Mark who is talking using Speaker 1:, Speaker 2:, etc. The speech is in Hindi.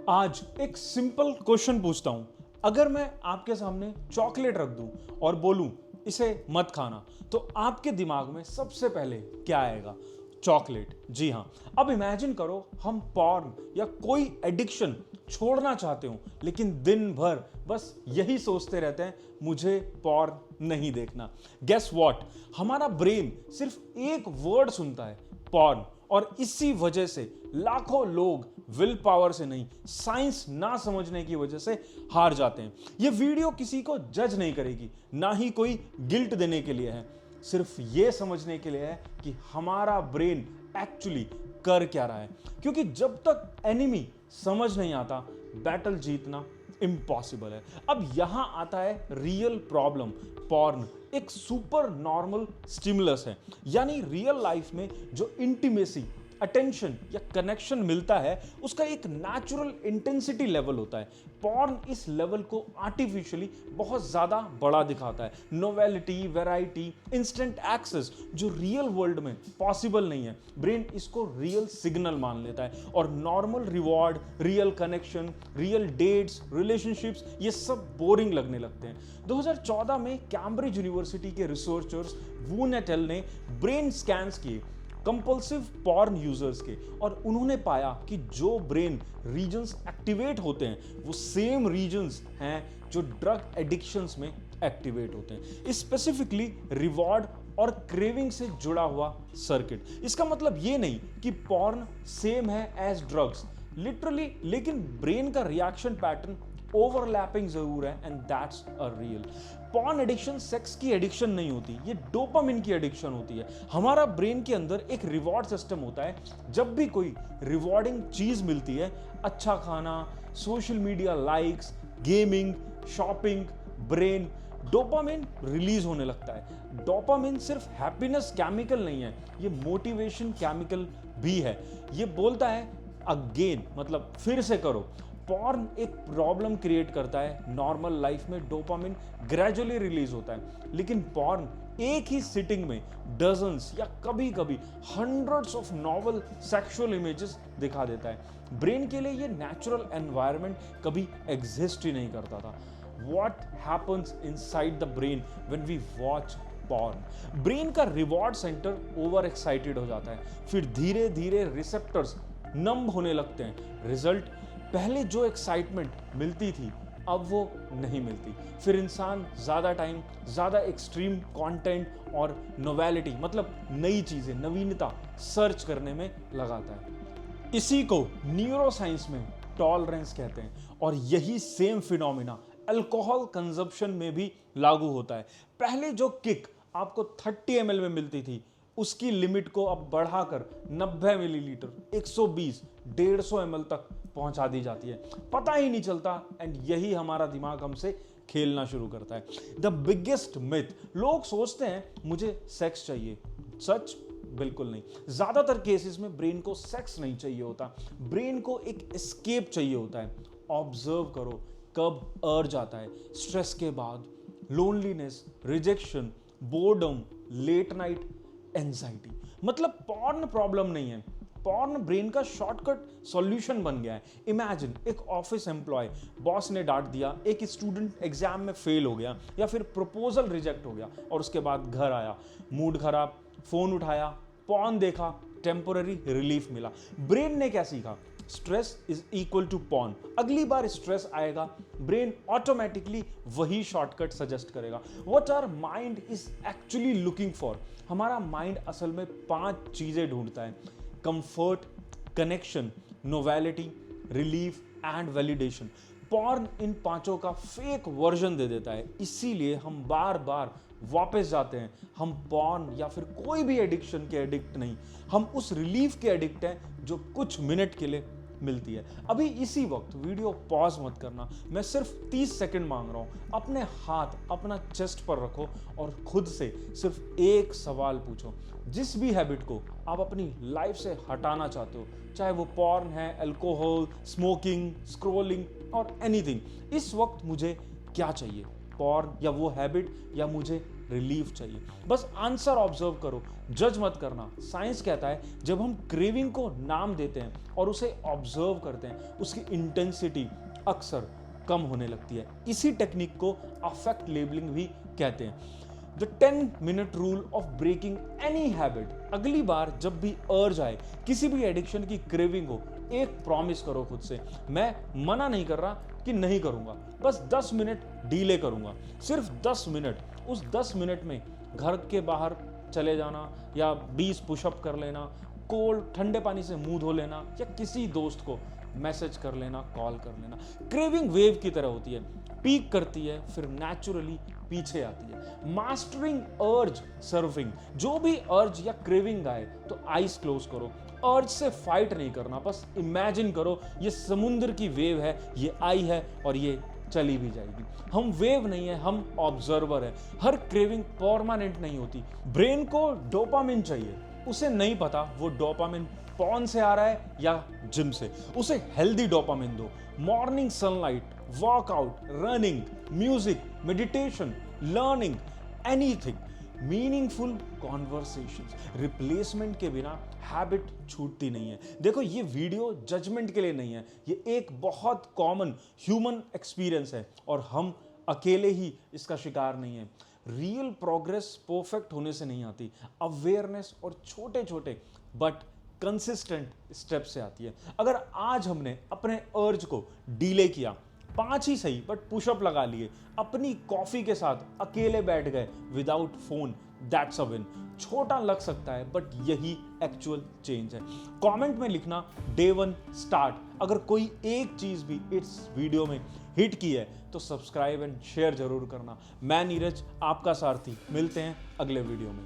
Speaker 1: आज एक सिंपल क्वेश्चन पूछता हूं। अगर मैं आपके सामने चॉकलेट रख दूं और बोलूं इसे मत खाना, तो आपके दिमाग में सबसे पहले क्या आएगा? चॉकलेट। जी हां। अब इमेजिन करो हम पॉर्न या कोई एडिक्शन छोड़ना चाहते हो, लेकिन दिन भर बस यही सोचते रहते हैं, मुझे पॉर्न नहीं देखना। Guess what? हमारा ब्रेन सिर्फ एक वर्ड सुनता है, पॉर्न, और इसी वजह से लाखों लोग विल पावर से नहीं, साइंस ना समझने की वजह से हार जाते हैं। ये वीडियो किसी को जज नहीं करेगी, ना ही कोई गिल्ट देने के लिए है, सिर्फ ये समझने के लिए है कि हमारा ब्रेन एक्चुअली कर क्या रहा है। क्योंकि जब तक एनिमी समझ नहीं आता, बैटल जीतना इम्पॉसिबल है। अब यहां आता है रियल प्रॉब्लम। पॉर्न एक सुपर नॉर्मल स्टिमुलस है, यानी रियल लाइफ में जो इंटीमेसी, अटेंशन या कनेक्शन मिलता है, उसका एक नेचुरल इंटेंसिटी लेवल होता है। पॉर्न इस लेवल को आर्टिफिशियली बहुत ज्यादा बड़ा दिखाता है। नोवेलिटी, वैरायटी, इंस्टेंट एक्सेस जो रियल वर्ल्ड में पॉसिबल नहीं है, ब्रेन इसको रियल सिग्नल मान लेता है। और normal reward, real connection, real dates, relationships, ये सब बोरिंग लगने लगते हैं। 2014 में कैम्ब्रिज यूनिवर्सिटी के रिसर्चर्स वू नेटेल ने ब्रेन स्कैन्स किए कंपल्सिव पॉर्न यूजर्स के, और उन्होंने पाया कि जो ब्रेन रीजन्स एक्टिवेट होते हैं वो सेम रीजन्स हैं जो ड्रग एडिक्शंस में एक्टिवेट होते हैं, स्पेसिफिकली रिवॉर्ड और क्रेविंग से जुड़ा हुआ सर्किट। इसका मतलब ये नहीं कि पॉर्न सेम है एज ड्रग्स लिटरली, लेकिन ब्रेन का रिएक्शन पैटर्न ओवरलैपिंग जरूर है, and that's a real. Porn addiction sex की एडिक्शन नहीं होती, ये डोपामिन की एडिक्शन होती है। हमारा ब्रेन के अंदर एक रिवॉर्ड सिस्टम होता है। जब भी कोई रिवॉर्डिंग चीज मिलती है, अच्छा खाना, social media likes, gaming, shopping, brain dopamine release होने लगता है। डोपामिन सिर्फ हैप्पीनेस केमिकल नहीं है, ये मोटिवेशन केमिकल भी है। ये बोलता है अगेन, मतलब फिर से करो। पॉर्न एक प्रॉब्लम क्रिएट करता है। नॉर्मल लाइफ में डोपामिन ग्रेजुअली रिलीज होता है, लेकिन पॉर्न एक ही सिटिंग में डजन्स या कभी कभी hundreds of novel sexual images दिखा देता है। ब्रेन के लिए ये नेचुरल एनवायरनमेंट कभी एग्जिस्ट ही नहीं करता था। What happens inside the brain when we watch porn? Brain का रिवॉर्ड सेंटर ओवर एक्साइटेड हो जाता है, फिर धीरे धीरे रिसेप्टर्स नंब होने लगते हैं। रिजल्ट, पहले जो एक्साइटमेंट मिलती थी अब वो नहीं मिलती। फिर इंसान ज्यादा टाइम, ज्यादा एक्सट्रीम कंटेंट और नोवेलिटी, मतलब नई चीजें, नवीनता सर्च करने में लगाता है। इसी को न्यूरोसाइंस में टॉलरेंस कहते हैं, और यही सेम फिनोमिना अल्कोहल कंजप्शन में भी लागू होता है। पहले जो किक आपको 30 ml में मिलती थी, उसकी लिमिट को अब बढ़ाकर 90 मिलीलीटर, 120, 150 ml तक पहुंचा दी जाती है। पता ही नहीं चलता, एंड यही हमारा दिमाग हमसे खेलना शुरू करता है। द बिगेस्ट मिथ, लोग सोचते हैं मुझे सेक्स चाहिए। सच बिल्कुल नहीं। ज्यादातर केसेस में ब्रेन को सेक्स नहीं चाहिए होता, ब्रेन को एक एस्केप चाहिए होता है। ऑब्जर्व करो कब अर्ज आता है, स्ट्रेस के बाद, loneliness, rejection, boredom, late night, anxiety. मतलब पॉर्न प्रॉब्लम नहीं है, पॉर्न ब्रेन का शॉर्टकट सॉल्यूशन बन गया है। इमेजिन एक ऑफिस एम्प्लॉय, बॉस ने डांट दिया, एक स्टूडेंट एग्जाम में फेल हो गया, या फिर प्रपोजल रिजेक्ट हो गया, और उसके बाद घर आया, मूड खराब, फोन उठाया, पॉर्न देखा, टेम्पोररी रिलीफ मिला। ब्रेन ने क्या सीखा? Stress is equal to porn. अगली बार स्ट्रेस आएगा, ब्रेन ऑटोमेटिकली वही शॉर्टकट सजेस्ट करेगा। What our mind is actually looking for? हमारा माइंड असल में 5 चीजें ढूंढता है: comfort, connection, novelty, relief and validation. Porn इन 5 का फेक वर्जन दे देता है, इसीलिए हम बार बार वापस जाते हैं। हम पॉर्न या फिर कोई भी एडिक्शन के एडिक्ट नहीं, हम उस रिलीफ के एडिक्ट हैं जो कुछ मिनट के लिए मिलती है। अभी इसी वक्त वीडियो पॉज मत करना, मैं सिर्फ 30 सेकंड मांग रहा हूं। अपने हाथ अपना चेस्ट पर रखो और खुद से सिर्फ एक सवाल पूछो। जिस भी हैबिट को आप अपनी लाइफ से हटाना चाहते हो, चाहे वो पॉर्न है, अल्कोहल, स्मोकिंग, स्क्रॉलिंग और एनीथिंग, इस वक्त मुझे क्या चाहिए? पॉर्न या वो हैबिट, या मुझे रिलीफ चाहिए। बस आंसर ऑब्जर्व करो, जज मत करना। साइंस कहता है जब हम क्रेविंग को नाम देते हैं और उसे ऑब्जर्व करते हैं, उसकी इंटेंसिटी अक्सर कम होने लगती है। इसी टेक्निक को अफेक्ट लेबलिंग भी कहते हैं। The 10-minute rule of breaking any habit. अगली बार जब भी अर्ज आए, किसी भी एडिक्शन की क्रेविंग हो, एक प्रॉमिस करो खुद से, मैं मना नहीं कर रहा कि नहीं करूंगा, बस 10 मिनट डीले करूंगा, सिर्फ 10 मिनट। उस 10 मिनट में घर के बाहर चले जाना या 20 पुशअप कर लेना, कोल्ड ठंडे पानी से मुंह धो लेना या किसी दोस्त को मैसेज कर लेना, कॉल कर लेना। क्रेविंग वेव की तरह होती है, पीक करती है फिर नेचुरली पीछे आती है। मास्टरिंग अर्ज सर्विंग। जो भी अर्ज या क्रेविंग आए तो आईज क्लोज करो। अर्ज से फाइट नहीं करना, बस इमेजिन करो ये समुद्र की वेव है, ये आई है और ये चली भी जाएगी। हम वेव नहीं है, हम ऑब्जर्वर है। हर क्रेविंग परमानेंट नहीं होती। ब्रेन को डोपामिन चाहिए, उसे नहीं पता वो डोपामिन पॉर्न से आ रहा है या जिम से। उसे हेल्दी डोपामिन दो। Morning sunlight, workout, running, music, meditation, learning, anything, meaningful conversations. Replacement के बिना हैबिट छूटती नहीं है। देखो, ये वीडियो जजमेंट के लिए नहीं है, ये एक बहुत कॉमन ह्यूमन एक्सपीरियंस है और हम अकेले ही इसका शिकार नहीं है। रियल प्रोग्रेस परफेक्ट होने से नहीं आती, अवेयरनेस और छोटे छोटे बट कंसिस्टेंट स्टेप से आती है। अगर आज हमने अपने अर्ज को डीले किया, 5 ही सही बट पुशअप लगा लिए, अपनी कॉफी के साथ अकेले बैठ गए without phone, that's a win. छोटा लग सकता है बट यही एक्चुअल चेंज है। कमेंट में लिखना Day 1 स्टार्ट। अगर कोई एक चीज भी इस वीडियो में हिट की है तो सब्सक्राइब एंड शेयर जरूर करना। मैं नीरज, आपका सारथी। मिलते हैं अगले वीडियो में।